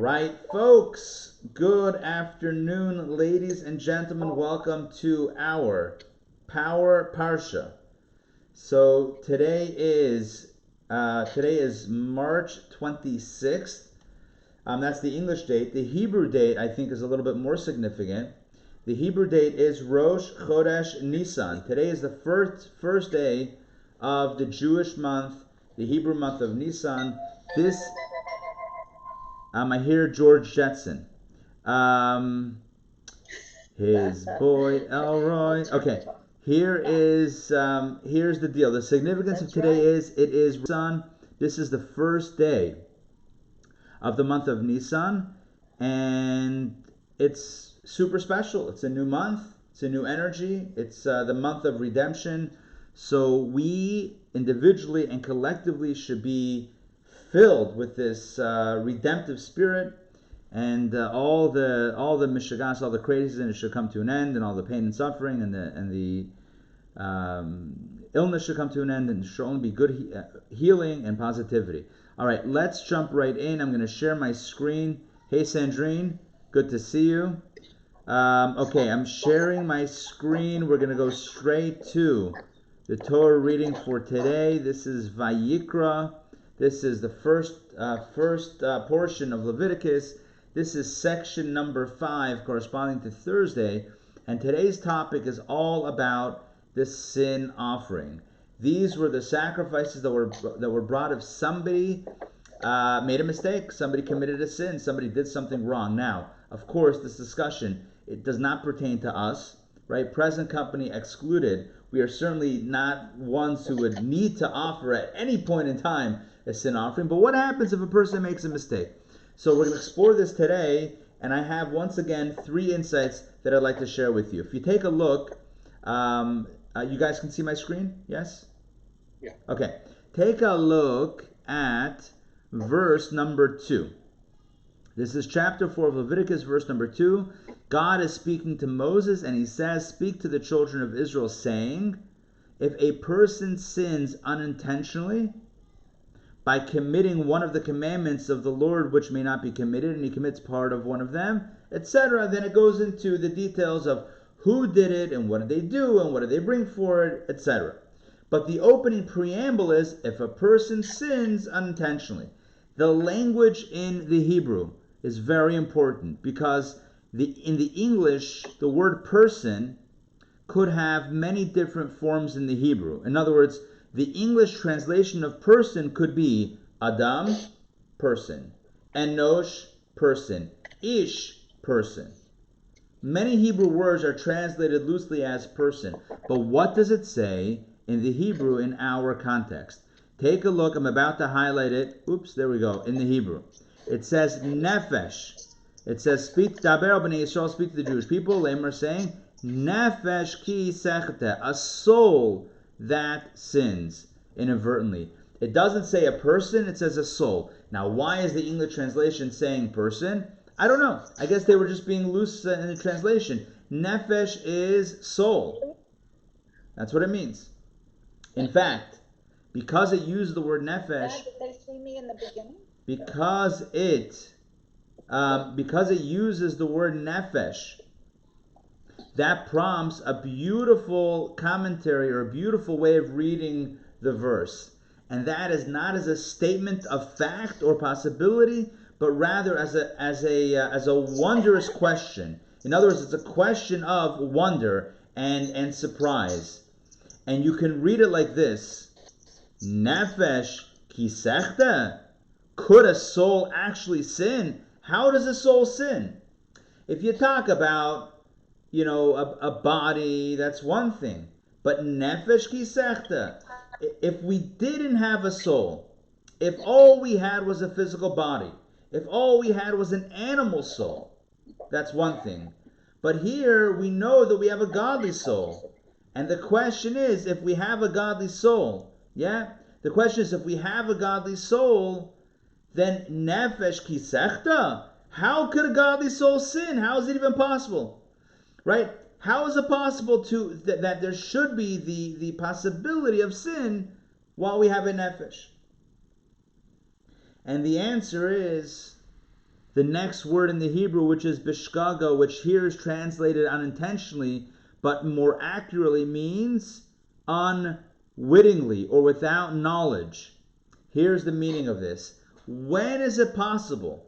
right, folks. Good afternoon, ladies and gentlemen. Welcome to our Power Parsha. So today is March 26th. That's the English date. The Hebrew date, I think, is a little bit more significant. The Hebrew date is Rosh Chodesh Nisan. Today is the first day of the Jewish month, the Hebrew month of Nisan. I hear George Jetson. His boy Elroy. Okay, here's the deal. The significance of today is it is Nisan. This is the first day of the month of Nisan, and it's super special. It's a new month. It's a new energy. It's the month of redemption. So we individually and collectively should be filled with this redemptive spirit, and all the mishagas, all the craziness should come to an end, and all the pain and suffering and the illness should come to an end, and there should only be good healing and positivity. All right, let's jump right in. I'm going to share my screen. Hey, Sandrine, good to see you. Okay, I'm sharing my screen. We're going to go straight to the Torah reading for today. This is Vayikra. This is the first portion of Leviticus. This is section number 5, corresponding to Thursday. And today's topic is all about the sin offering. These were the sacrifices that were brought if somebody made a mistake, somebody committed a sin, somebody did something wrong. Now, of course, this discussion, it does not pertain to us, right? Present company excluded. We are certainly not ones who would need to offer at any point in time a sin offering. But what happens if a person makes a mistake? So we're going to explore this today, and I have, once again, 3 insights that I'd like to share with you. If you take a look, you guys can see my screen? Yes? Yeah. Okay. Take a look at verse number 2. This is chapter 4 of Leviticus, verse number 2. God is speaking to Moses, and he says, "Speak to the children of Israel, saying, if a person sins unintentionally by committing one of the commandments of the Lord which may not be committed, and he commits part of one of them," etc., then it goes into the details of who did it, and what did they do, and what did they bring for it, etc. But the opening preamble is, if a person sins unintentionally. The language in the Hebrew is very important, because in the English, the word person could have many different forms in the Hebrew. In other words, the English translation of person could be Adam, person, Enosh, person, Ish, person. Many Hebrew words are translated loosely as person, but what does it say in the Hebrew in our context? Take a look. I'm about to highlight it. Oops, there we go. In the Hebrew, it says nefesh. It says, "Speak, daber b'nei Yisrael, speak to the Jewish people." Lamer saying, "Nefesh ki sechete," a soul that sins inadvertently. It doesn't say a person; it says a soul. Now, why is the English translation saying person? I don't know. I guess they were just being loose in the translation. Nefesh is soul. That's what it means. In fact, because it used the word nefesh, Did they see me in the beginning? because it uses the word nefesh, that prompts a beautiful commentary or a beautiful way of reading the verse. And that is not as a statement of fact or possibility, but rather as a wondrous question. In other words, it's a question of wonder and surprise. And you can read it like this: Nefesh kisechta. Could a soul actually sin? How does a soul sin? If you talk about, a body, that's one thing. But nefesh kisechta, if we didn't have a soul, if all we had was a physical body, if all we had was an animal soul, that's one thing. But here we know that we have a godly soul. And the question is, if we have a godly soul, the question is, if we have a godly soul, then nefesh kisechta, how could a godly soul sin? How is it even possible? Right? How is it possible that there should be the possibility of sin while we have a nefesh? And the answer is the next word in the Hebrew, which is bishkaga, which here is translated unintentionally, but more accurately means unwittingly or without knowledge. Here's the meaning of this. When is it possible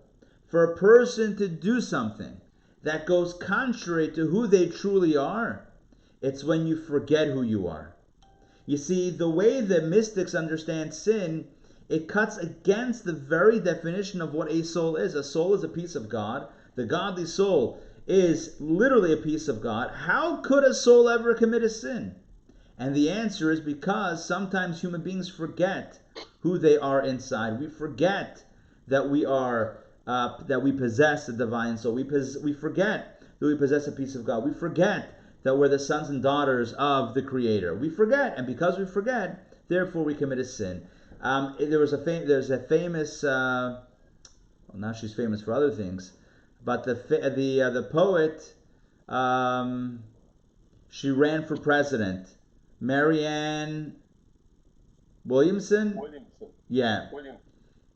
for a person to do something that goes contrary to who they truly are? It's when you forget who you are. You see, the way the mystics understand sin, it cuts against the very definition of what a soul is. A soul is a piece of God. The godly soul is literally a piece of God. How could a soul ever commit a sin? And the answer is because sometimes human beings forget who they are inside. We forget that we possess a divine soul. We forget that we possess a piece of God. We forget that we're the sons and daughters of the Creator. We forget, and because we forget, therefore we commit a sin. There's a famous, well, now she's famous for other things, but the poet, she ran for president, Marianne Williamson. Yeah.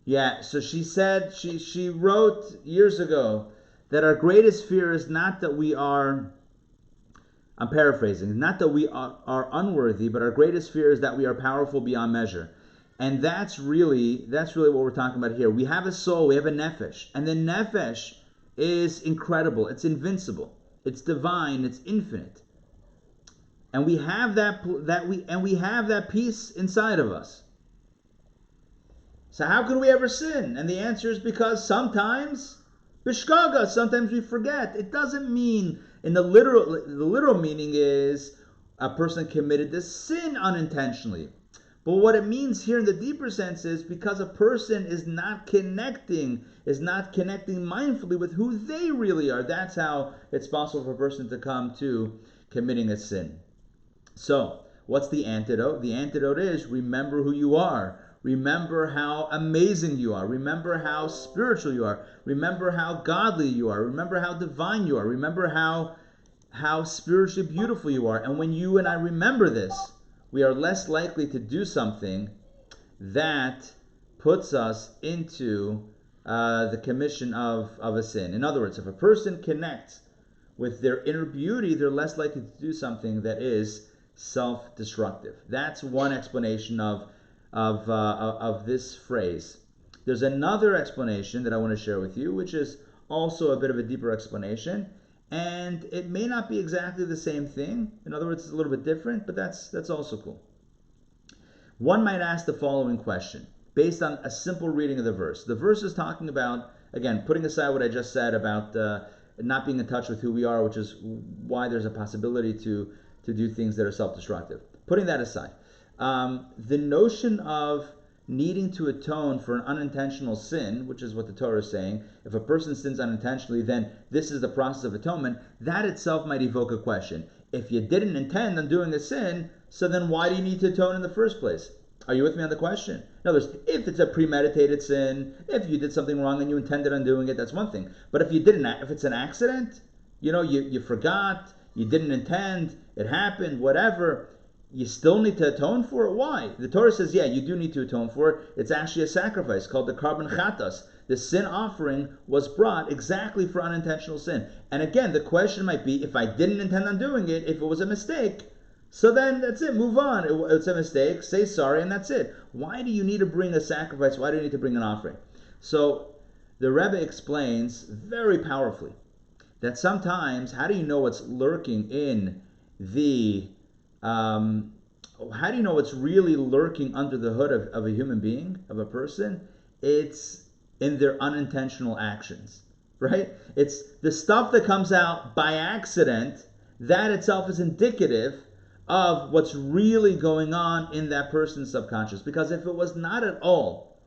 Yeah. So she said, she wrote years ago that our greatest fear is not that we are, I'm paraphrasing, not that we are unworthy, but our greatest fear is that we are powerful beyond measure. And that's really what we're talking about here. We have a soul, we have a nefesh, and the nefesh is incredible. It's invincible. It's divine. It's infinite. And we have that peace inside of us. So how can we ever sin? And the answer is because sometimes bishkaga, sometimes we forget. It doesn't mean the literal meaning is a person committed this sin unintentionally. But what it means here in the deeper sense is because a person is not connecting mindfully with who they really are. That's how it's possible for a person to come to committing a sin. So, what's the antidote? The antidote is remember who you are. Remember how amazing you are. Remember how spiritual you are. Remember how godly you are. Remember how divine you are. Remember how spiritually beautiful you are. And when you and I remember this, we are less likely to do something that puts us into the commission of a sin. In other words, if a person connects with their inner beauty, they're less likely to do something that is self-destructive. That's one explanation of this phrase. There's another explanation that I want to share with you, which is also a bit of a deeper explanation, and it may not be exactly the same thing. In other words, it's a little bit different, but that's also cool. One might ask the following question, based on a simple reading of the verse. The verse is talking about, again, putting aside what I just said about not being in touch with who we are, which is why there's a possibility to do things that are self-destructive. Putting that aside, the notion of needing to atone for an unintentional sin, which is what the Torah is saying, if a person sins unintentionally, then this is the process of atonement, that itself might evoke a question. If you didn't intend on doing a sin, so then why do you need to atone in the first place? Are you with me on the question? In other words, if it's a premeditated sin, if you did something wrong and you intended on doing it, that's one thing. But if it's an accident, you forgot, you didn't intend, it happened, whatever, you still need to atone for it. Why? The Torah says, yeah, you do need to atone for it. It's actually a sacrifice called the Karban Chatas. The sin offering was brought exactly for unintentional sin. And again, the question might be, if I didn't intend on doing it, if it was a mistake, so then that's it, move on. It's a mistake, say sorry, and that's it. Why do you need to bring a sacrifice? Why do you need to bring an offering? So the Rebbe explains very powerfully that sometimes, how do you know what's lurking in how do you know what's really lurking under the hood of a human being, of a person? It's in their unintentional actions, right? It's the stuff that comes out by accident, that itself is indicative of what's really going on in that person's subconscious. Because if it was not at all,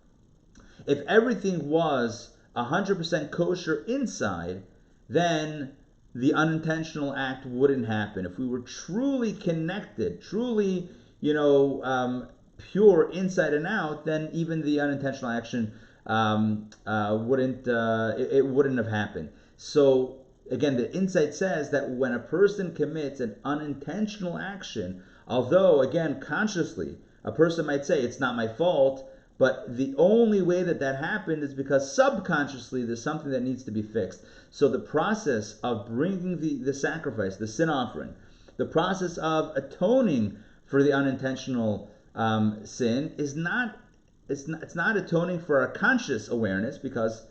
if everything was 100% kosher inside, then the unintentional act wouldn't happen. If we were truly connected, truly, pure inside and out, then even the unintentional action wouldn't have happened. So again, the insight says that when a person commits an unintentional action, although again consciously a person might say it's not my fault, But the only way that happened is because subconsciously there's something that needs to be fixed. So the process of bringing the sacrifice, the sin offering, the process of atoning for the unintentional sin is not, it's not atoning for our conscious awareness, because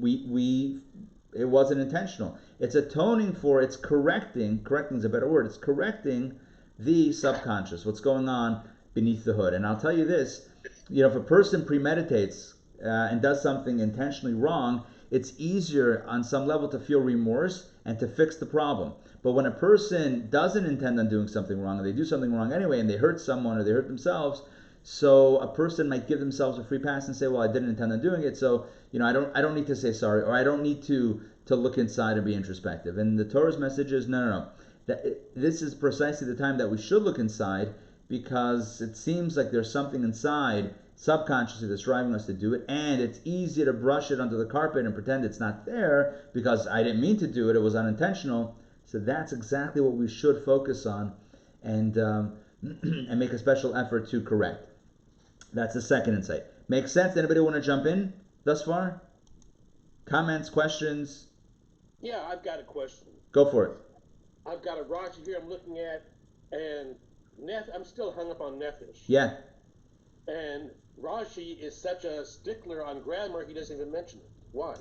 it wasn't intentional. It's atoning for, it's correcting is a better word, it's correcting the subconscious, what's going on beneath the hood. And I'll tell you this, if a person premeditates and does something intentionally wrong, it's easier on some level to feel remorse and to fix the problem. But when a person doesn't intend on doing something wrong, and they do something wrong anyway, and they hurt someone or they hurt themselves, so a person might give themselves a free pass and say, well, I didn't intend on doing it, so I don't need to say sorry, or I don't need to look inside and be introspective. And the Torah's message is no. This is precisely the time that we should look inside, because it seems like there's something inside subconsciously that's driving us to do it, and it's easy to brush it under the carpet and pretend it's not there because I didn't mean to do it, it was unintentional. So that's exactly what we should focus on and and make a special effort to correct. That's the second insight. Makes sense? Anybody want to jump in thus far? Comments, questions? Yeah, I've got a question. Go for it. I've got a Rashi here I'm looking at, and I'm still hung up on Nefesh. Yeah. And Rashi is such a stickler on grammar, he doesn't even mention it. Why?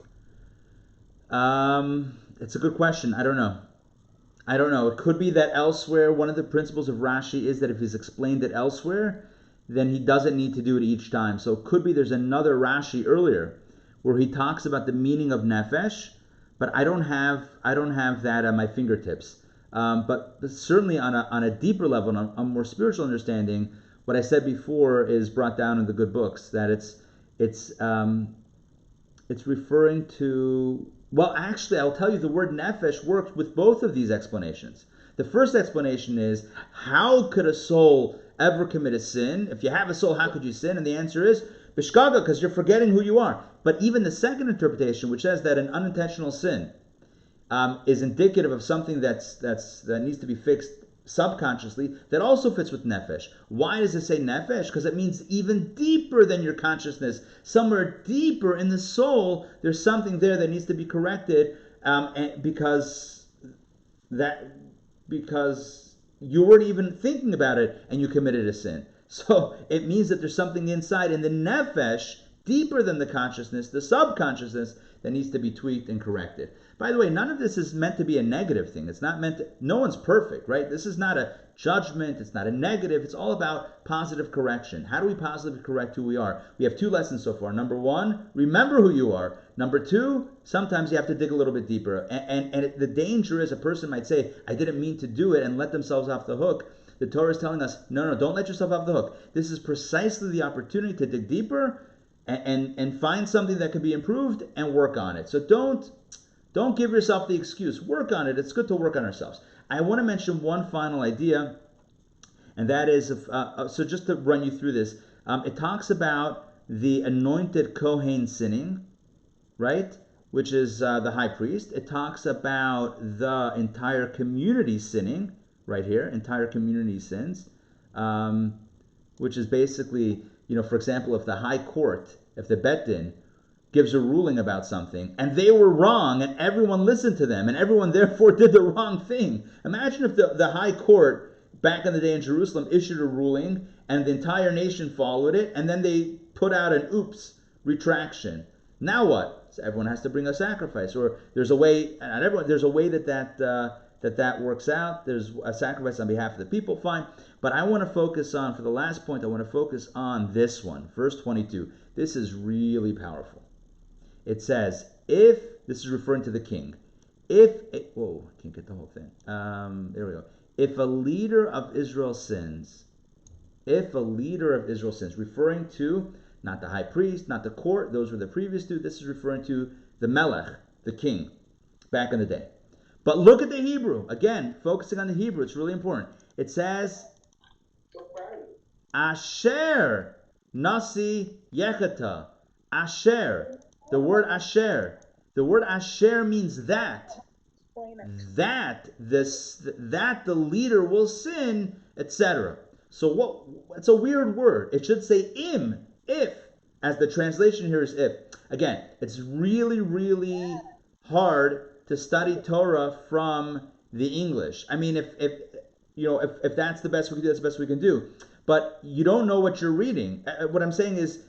It's a good question. I don't know. It could be that elsewhere, one of the principles of Rashi is that if he's explained it elsewhere, then he doesn't need to do it each time. So it could be there's another Rashi earlier where he talks about the meaning of nefesh, but I don't have that at my fingertips. But certainly on a deeper level, on a more spiritual understanding, what I said before is brought down in the good books, that it's referring to, well, actually, I'll tell you, the word nefesh works with both of these explanations. The first explanation is, how could a soul ever commit a sin? If you have a soul, how could you sin? And the answer is, bishkaga, because you're forgetting who you are. But even the second interpretation, which says that an unintentional sin is indicative of something that needs to be fixed subconsciously, that also fits with nefesh. Why does it say nefesh? Because it means even deeper than your consciousness, somewhere deeper in the soul, there's something there that needs to be corrected, because you weren't even thinking about it and you committed a sin. So it means that there's something inside in the nefesh, deeper than the consciousness, the subconsciousness, that needs to be tweaked and corrected. By the way, none of this is meant to be a negative thing. It's not meant to, no one's perfect, right? This is not a judgment, it's not a negative, it's all about positive correction. How do we positively correct who we are? We have two lessons so far. Number one, remember who you are. Number two, sometimes you have to dig a little bit deeper. And the danger is a person might say, I didn't mean to do it, and let themselves off the hook. The Torah is telling us, no, don't let yourself off the hook. This is precisely the opportunity to dig deeper and find something that can be improved and work on it. So don't give yourself the excuse. Work on it. It's good to work on ourselves. I want to mention one final idea, and that is, so just to run you through this, it talks about the anointed Kohen sinning, right, which is the high priest. It talks about the entire community sinning, right here, entire community sins, which is basically, for example, if the high court, if the Bet Din gives a ruling about something, and they were wrong, and everyone listened to them, and everyone therefore did the wrong thing. Imagine if the high court, back in the day in Jerusalem, issued a ruling, and the entire nation followed it, and then they put out an oops retraction. Now what? So everyone has to bring a sacrifice, or there's a way, not everyone, there's a way that works out. There's a sacrifice on behalf of the people, fine. But I want to focus on, for the last point, I want to focus on this one, verse 22. This is really powerful. It says, this is referring to the king. I can't get the whole thing. There we go. If a leader of Israel sins, referring to not the high priest, not the court, those were the previous two. This is referring to the melech, the king, back in the day. But look at the Hebrew. Again, focusing on the Hebrew, it's really important. It says, Asher Nasi Yechata. Asher. The word Asher. The word Asher means that. That the leader will sin, etc. So it's a weird word. It should say im. if, as the translation here is if. Again, it's really, really hard to study Torah from the English. I mean, if that's the best we can do, that's the best we can do. But you don't know what you're reading. What I'm saying is,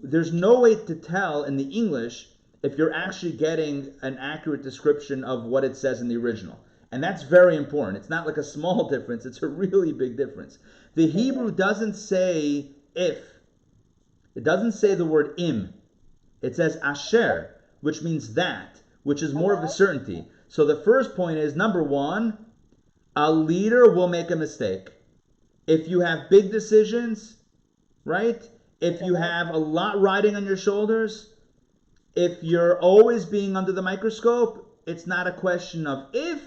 there's no way to tell in the English if you're actually getting an accurate description of what it says in the original. And that's very important. It's not like a small difference, it's a really big difference. The Hebrew doesn't say if. It doesn't say the word im. It says asher, which means that, which is more of a certainty. So the first point is, number one, a leader will make a mistake. If you have big decisions, right? If you have a lot riding on your shoulders, if you're always being under the microscope, it's not a question of if,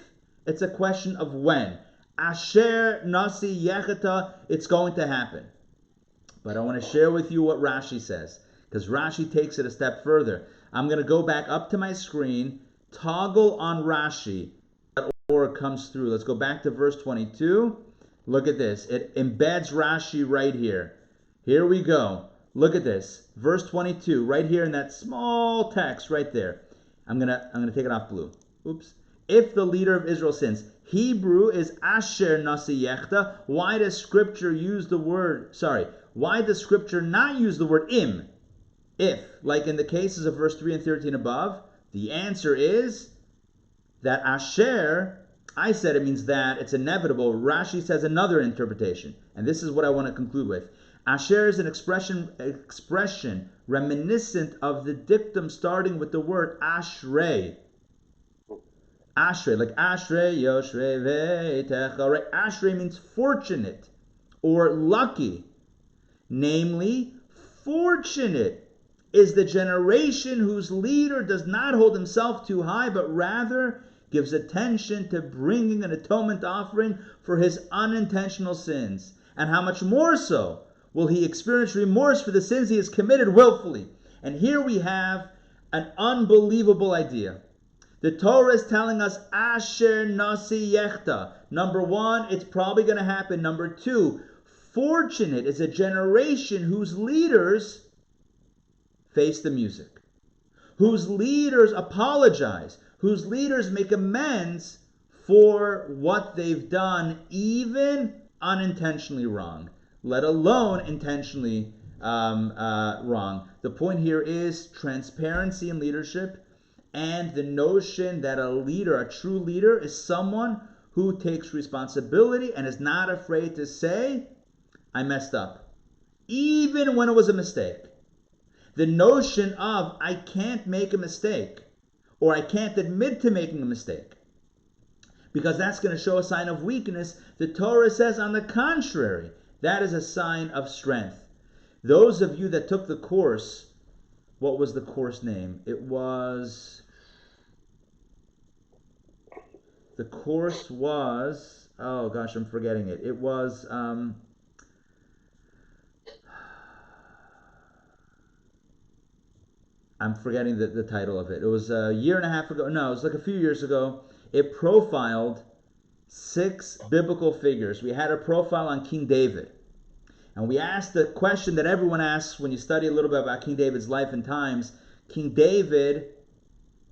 it's a question of when. Asher nasi yecheta, it's going to happen. But I want to share with you what Rashi says, because Rashi takes it a step further. I'm going to go back up to my screen, toggle on Rashi, or it comes through. Let's go back to verse 22. Look at this. It embeds Rashi right here. Here we go. Look at this. Verse 22, right here in that small text right there. I'm gonna take it off blue. Oops. If the leader of Israel sins. Hebrew is asher nasi yechta. Why does scripture use the word, why does scripture not use the word im? If, like in the cases of verse 3 and 13 above, the answer is that asher, I said it means that, it's inevitable. Rashi says another interpretation. And this is what I want to conclude with. Asher is an expression reminiscent of the dictum starting with the word ashrei. Ashrei, like ashrei, yoshrei, ve'techa, right? Ashrei means fortunate or lucky. Namely, fortunate is the generation whose leader does not hold himself too high, but rather gives attention to bringing an atonement offering for his unintentional sins. And how much more so will he experience remorse for the sins he has committed willfully? And here we have an unbelievable idea. The Torah is telling us, Asher nasi yechta. Number one, it's probably going to happen. Number two, fortunate is a generation whose leaders face the music, whose leaders apologize, whose leaders make amends for what they've done, even unintentionally wrong, let alone intentionally wrong. The point here is transparency in leadership, and the notion that a leader, a true leader, is someone who takes responsibility and is not afraid to say, I messed up, even when it was a mistake. The notion of I can't make a mistake, or I can't admit to making a mistake, because that's going to show a sign of weakness. The Torah says, on the contrary, that is a sign of strength. Those of you that took the course, what was the course name? The course was, oh gosh, I'm forgetting it. It was, I'm forgetting the title of it. It was a year and a half ago. No, it was like a few years ago. It profiled 6 biblical figures. We had a profile on King David. And we asked the question that everyone asks when you study a little bit about King David's life and times. King David,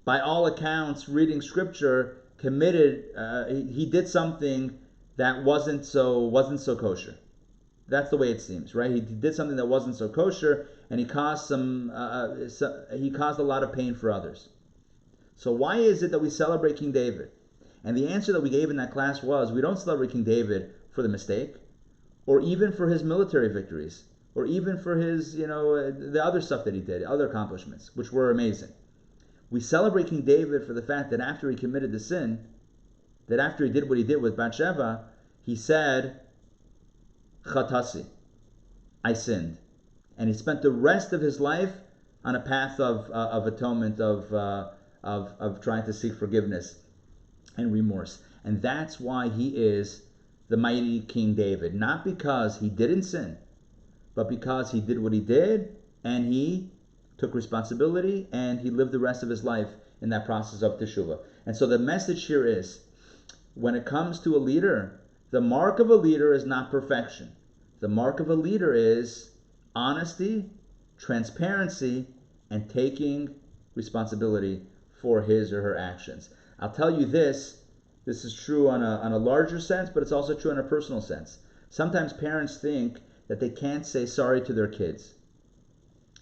by all accounts, reading scripture, committed, he did something that wasn't so kosher. That's the way it seems, right? He did something that wasn't so kosher, and he caused he caused a lot of pain for others. So why is it that we celebrate King David? And the answer that we gave in that class was, we don't celebrate King David for the mistake, or even for his military victories, or even for his, the other stuff that he did, other accomplishments, which were amazing. We celebrate King David for the fact that after he committed the sin, that after he did what he did with Bathsheba, he said, Chatasi, I sinned. And he spent the rest of his life on a path of atonement, of trying to seek forgiveness and remorse. And that's why he is the mighty King David. Not because he didn't sin, but because he did what he did, and he took responsibility, and he lived the rest of his life in that process of teshuvah. And so the message here is, when it comes to a leader, the mark of a leader is not perfection. The mark of a leader is honesty transparency, and taking responsibility for his or her actions. I'll tell you this is true on a larger sense, but it's also true in a personal sense. Sometimes parents think that they can't say sorry to their kids.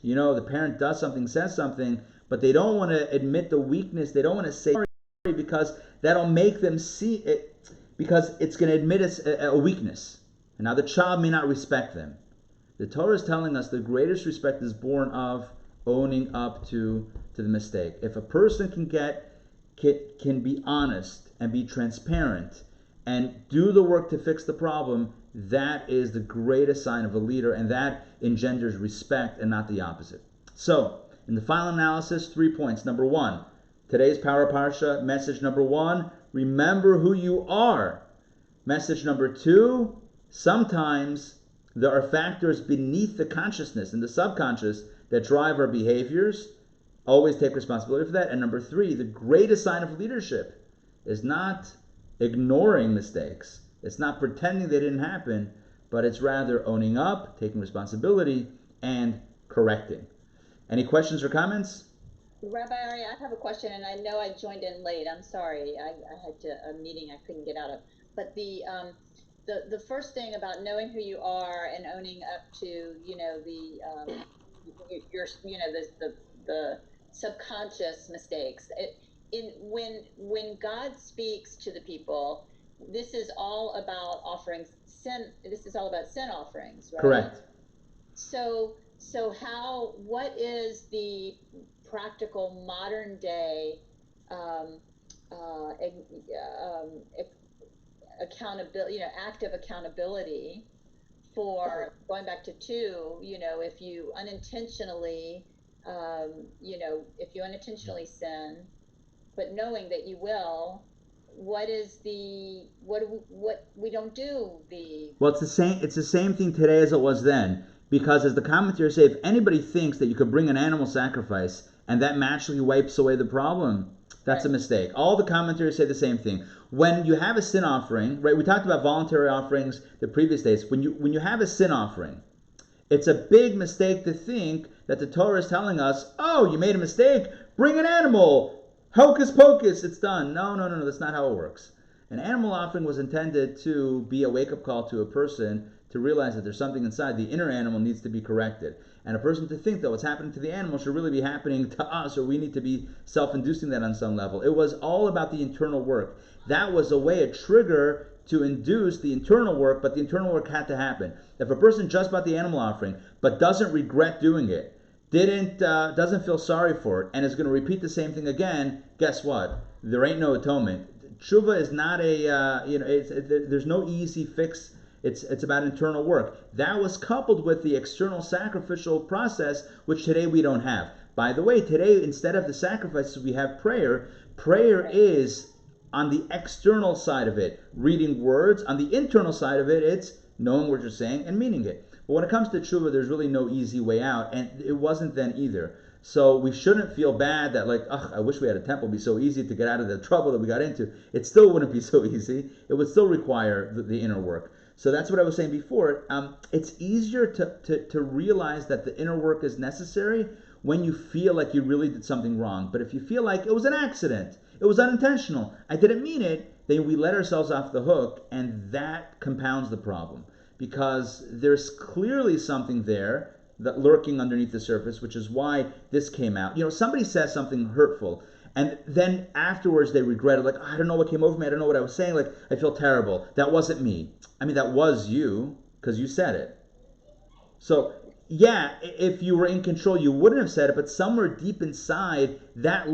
You know, the parent does something, says something, but they don't want to admit the weakness. They don't want to say sorry because that'll make them see it, because it's going to admit it's a weakness. And now the child may not respect them. The Torah is telling us the greatest respect is born of owning up to the mistake. If a person can be honest and be transparent and do the work to fix the problem, that is the greatest sign of a leader, and that engenders respect and not the opposite. So, in the final analysis, 3 points. Number 1, today's Power Parsha, message number 1, remember who you are. Message number 2, sometimes there are factors beneath the consciousness and the subconscious that drive our behaviors. Always take responsibility for that. And number 3, the greatest sign of leadership is not ignoring mistakes. It's not pretending they didn't happen, but it's rather owning up, taking responsibility, and correcting. Any questions or comments? Rabbi Ari, I have a question, and I know I joined in late. I'm sorry. I had a meeting I couldn't get out of. But the first thing about knowing who you are and owning up to, the subconscious mistakes. When God speaks to the people, this is all about offering sin. This is all about sin offerings, right? Correct. So what is the practical modern day accountability, active accountability for going back to 2, if you unintentionally, if you unintentionally sin, but knowing that you will, what we don't do the... Well, it's the same thing today as it was then. Because as the commentators say, if anybody thinks that you could bring an animal sacrifice and that magically wipes away the problem, that's a mistake. All the commentators say the same thing. When you have a sin offering, right? We talked about voluntary offerings the previous days. When you have a sin offering, it's a big mistake to think that the Torah is telling us, oh, you made a mistake, bring an animal. Hocus pocus, it's done. No, that's not how it works. An animal offering was intended to be a wake-up call to a person to realize that there's something inside. The inner animal needs to be corrected. And a person to think that what's happening to the animal should really be happening to us, or we need to be self-inducing that on some level. It was all about the internal work. That was a trigger to induce the internal work, but the internal work had to happen. If a person just bought the animal offering, but doesn't regret doing it, doesn't feel sorry for it, and is going to repeat the same thing again, guess what? There ain't no atonement. Tshuva is not there's no easy fix. It's about internal work. That was coupled with the external sacrificial process, which today we don't have. By the way, today, instead of the sacrifices, we have prayer. Prayer is on the external side of it, reading words. On the internal side of it, it's knowing what you're saying and meaning it. But when it comes to tshuva, there's really no easy way out, and it wasn't then either. So we shouldn't feel bad that I wish we had a temple. It'd be so easy to get out of the trouble that we got into. It still wouldn't be so easy. It would still require the inner work. So that's what I was saying before. It's easier to realize that the inner work is necessary when you feel like you really did something wrong. But if you feel like it was an accident, it was unintentional, I didn't mean it, then we let ourselves off the hook, and that compounds the problem. Because there's clearly something there that lurking underneath the surface, which is why this came out. Somebody says something hurtful, and then afterwards they regret it, I don't know what came over me, I don't know what I was saying, I feel terrible. That wasn't me. I mean, that was you, because you said it. So, yeah, if you were in control, you wouldn't have said it, but somewhere deep inside, that's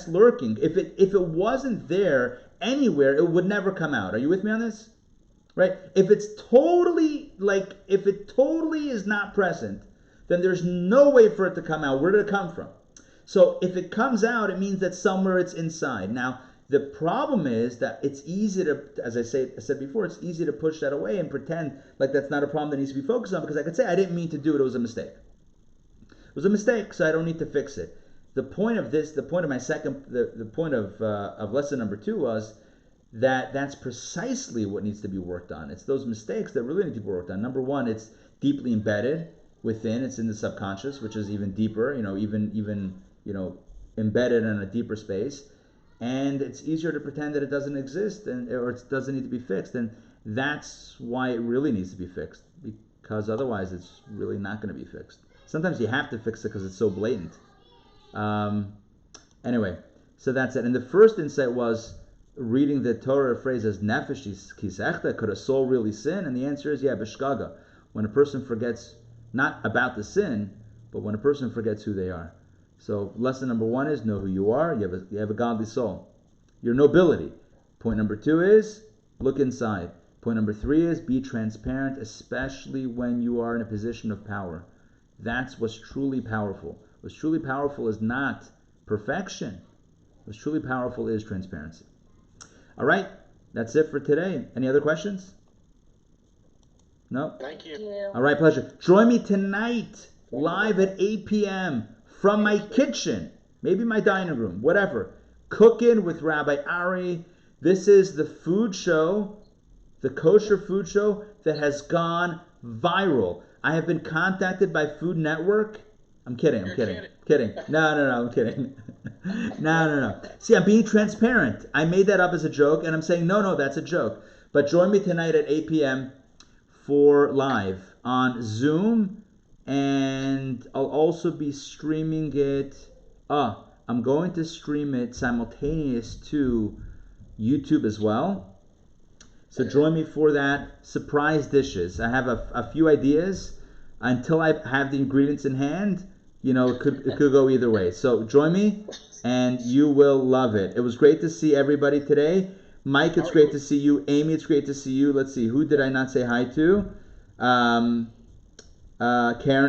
lurking. If it wasn't there anywhere, it would never come out. Are you with me on this? Right? If it totally is not present, then there's no way for it to come out. Where did it come from? So if it comes out, it means that somewhere it's inside. Now, the problem is that it's easy to, as I said before, it's easy to push that away and pretend like that's not a problem that needs to be focused on, because I could say, I didn't mean to do it, it was a mistake. It was a mistake, so I don't need to fix it. The point of this, the point of lesson number 2 was that's precisely what needs to be worked on. It's those mistakes that really need to be worked on. Number 1, it's deeply embedded. within. It's in the subconscious, which is even deeper, even embedded in a deeper space. And it's easier to pretend that it doesn't exist or it doesn't need to be fixed. And that's why it really needs to be fixed, because otherwise it's really not going to be fixed. Sometimes you have to fix it because it's so blatant. Anyway, so that's it. And the first insight was reading the Torah phrase as nefesh kisechta, could a soul really sin? And the answer is, yeah, b'shgaga. When a person forgets, not about the sin, but when a person forgets who they are. So lesson number 1 is know who you are. You have a godly soul. Your nobility. Point number 2 is look inside. Point number 3 is be transparent, especially when you are in a position of power. That's what's truly powerful. What's truly powerful is not perfection. What's truly powerful is transparency. All right, that's it for today. Any other questions? No? Thank you. All right, pleasure. Join me tonight, live at 8 p.m. from my kitchen, maybe my dining room, whatever. Cooking with Rabbi Ari. This is the food show, the kosher food show that has gone viral. I have been contacted by Food Network. I'm kidding. No, I'm kidding. No. See, I'm being transparent. I made that up as a joke, and I'm saying, no, that's a joke. But join me tonight at 8 p.m. for live on Zoom, and I'll also be streaming it. I'm going to stream it simultaneous to YouTube as well. So join me for that. Surprise dishes. I have a few ideas. Until I have the ingredients in hand, it could go either way. So join me, and you will love it. It was great to see everybody today. Mike, it's great to see you. Amy, it's great to see you. Let's see, who did I not say hi to? Karen,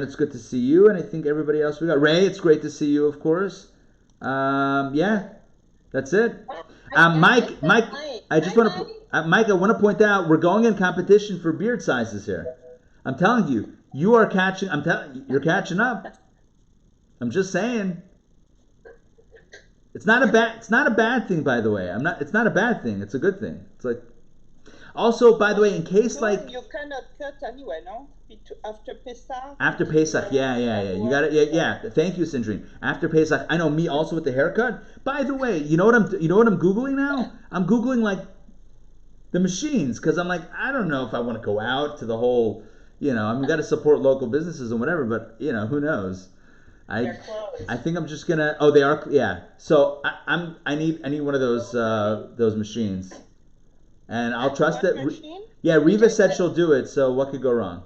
it's good to see you, and I think everybody else we got. Ray, it's great to see you, of course. Yeah, that's it. Mike, I just want to, Mike, I want to point out we're going in competition for beard sizes here. I'm telling you, you're catching up. I'm just saying. It's not a bad thing, by the way. It's not a bad thing. It's a good thing. It's like, also, by the way, in case like you cannot cut anyway, no? After Pesach. After Pesach, yeah. You got it. Yeah. Thank you, Sindrine. After Pesach, I know me also with the haircut. By the way, you know what I'm googling now? I'm googling like the machines because I'm like, I don't know if I want to go out to the whole, I'm got to support local businesses and whatever, but who knows? I think I'm just gonna. Oh, they are. Yeah. So I need one of those machines, and I'll trust that. Yeah, Reva said she'll do it. So what could go wrong?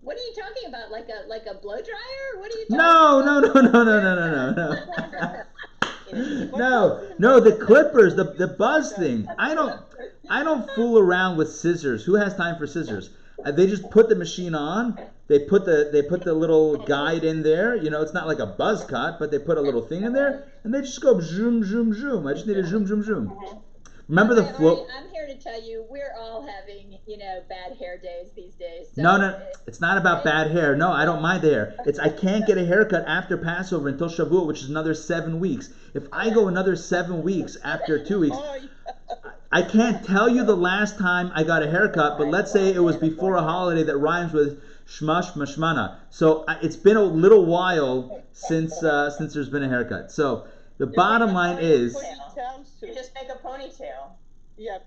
What are you talking about? Like a blow dryer? What are you talking about? No, the clippers, the buzz thing. I don't fool around with scissors. Who has time for scissors? They just put the machine on. They put the little guide in there. It's not like a buzz cut, but they put a little thing in there, and they just go zoom, zoom, zoom. I just need a zoom, zoom, zoom. Remember the flow? I'm here to tell you, we're all having, bad hair days these days. So no, it's not about bad hair. No, I don't mind the hair. I can't get a haircut after Passover until Shavuot, which is another 7 weeks. If I go another 7 weeks after 2 weeks, I can't tell you the last time I got a haircut, but let's say it was before a holiday that rhymes with Shmash Mashmana. So it's been a little while since there's been a haircut. So the bottom line is, you just make a ponytail.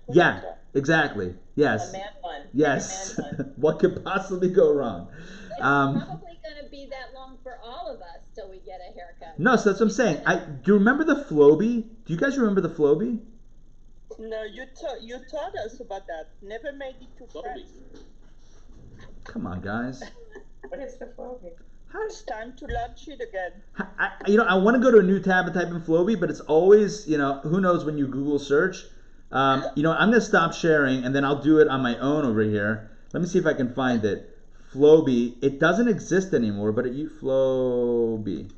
Yeah, exactly. Yes. A man one. Yes. Man one. What could possibly go wrong? It's probably going to be that long for all of us till we get a haircut. No, so that's what I'm saying. Do you remember the Floby? Do you guys remember the Floby? No, you taught us about that. Never made it to France. Come on, guys. What is the Floby? It's time to launch it again. I want to go to a new tab and type in Floby, but it's always, who knows when you Google search. I'm going to stop sharing, and then I'll do it on my own over here. Let me see if I can find it. Floby. It doesn't exist anymore, but Floby.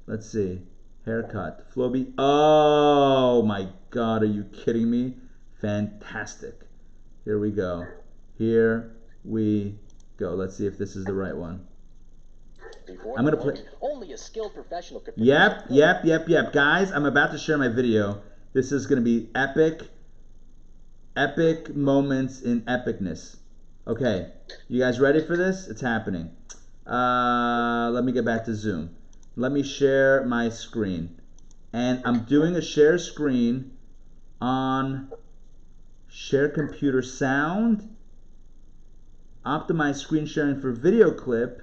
Let's see. Haircut. Floby. Oh, my God. Are you kidding me? Fantastic. Here we go. Here we go. Let's see if this is the right one. I'm going to play. Only a skilled professional could. Yep. Guys, I'm about to share my video. This is going to be epic moments in epicness. Okay, you guys ready for this? It's happening. Let me get back to Zoom. Let me share my screen. And I'm doing a share screen on share computer sound, optimize screen sharing for video clip.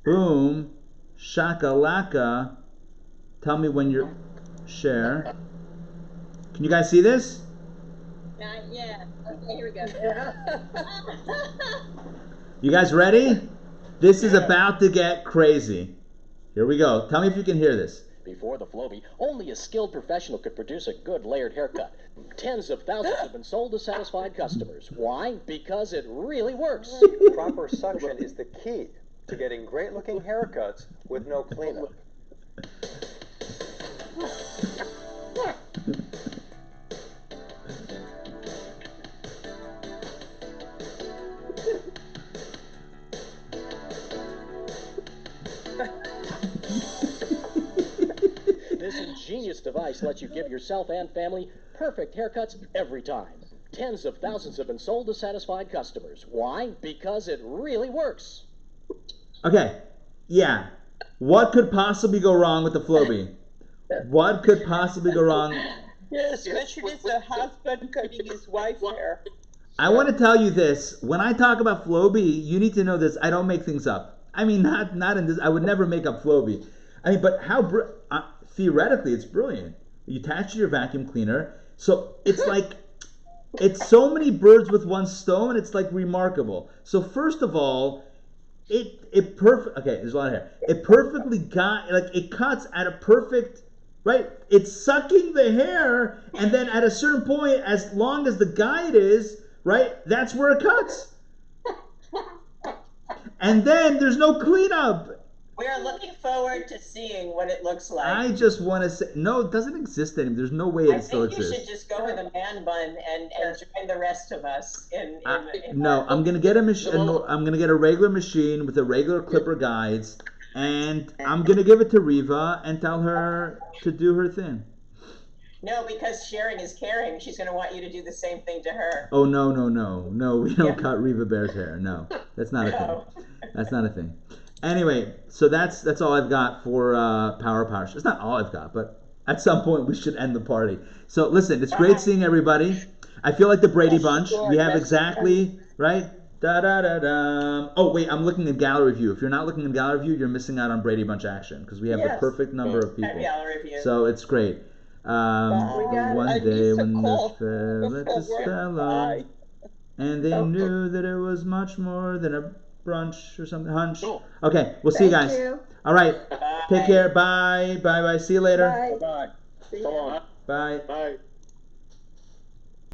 Boom, shakalaka. Tell me when you're share. Can you guys see this? Not yet. Okay, here we go. You guys ready? This is about to get crazy. Here we go. Tell me if you can hear this. Before the Flowbee, only a skilled professional could produce a good layered haircut. Tens of thousands have been sold to satisfied customers. Why? Because it really works. Proper suction is the key to getting great-looking haircuts with no cleanup. This ingenious device lets you give yourself and family perfect haircuts every time. Tens of thousands have been sold to satisfied customers. Why? Because it really works. Okay, yeah. What could possibly go wrong with the Flowbee? What could possibly go wrong? Yes, especially the husband cutting his wife's hair. I want to tell you this. When I talk about Flowbee, you need to know this. I don't make things up. I mean, not in this. I would never make up Flowbee. I mean, but theoretically, it's brilliant. You attach to your vacuum cleaner, so it's like it's so many birds with one stone. It's like remarkable. So first of all, it perfect. Okay, there's a lot of hair. It perfectly it cuts at a perfect. Right, it's sucking the hair, and then at a certain point, as long as the guide is right, that's where it cuts. And then there's no cleanup. We're looking forward to seeing what it looks like. I just want to say, no, it doesn't exist anymore. There's no way it still exists. I think you should just go with a man bun and join the rest of us. No, I'm gonna get a machine. I'm gonna get a regular machine with a regular clipper guides, and I'm gonna give it to Riva and tell her to do her thing. No, because sharing is caring. She's gonna want you to do the same thing to her. Oh no! We don't cut Riva Bear's hair. No, that's not a thing. That's not a thing. Anyway, so that's all I've got for Power Parsha. It's not all I've got, but at some point we should end the party. So listen, it's great seeing everybody. I feel like the Brady Bunch. We have exactly, right? Da-da-da-da. Oh, wait, I'm looking at gallery view. If you're not looking at gallery view, you're missing out on Brady Bunch action because we have the perfect number of people. So it's great. One day when the fair let the spell, and they knew that it was much more than a brunch or something. Hunch. Okay, we'll see you guys. All right. Take care. Bye. Bye. See you later. Bye. Bye. Bye. Bye.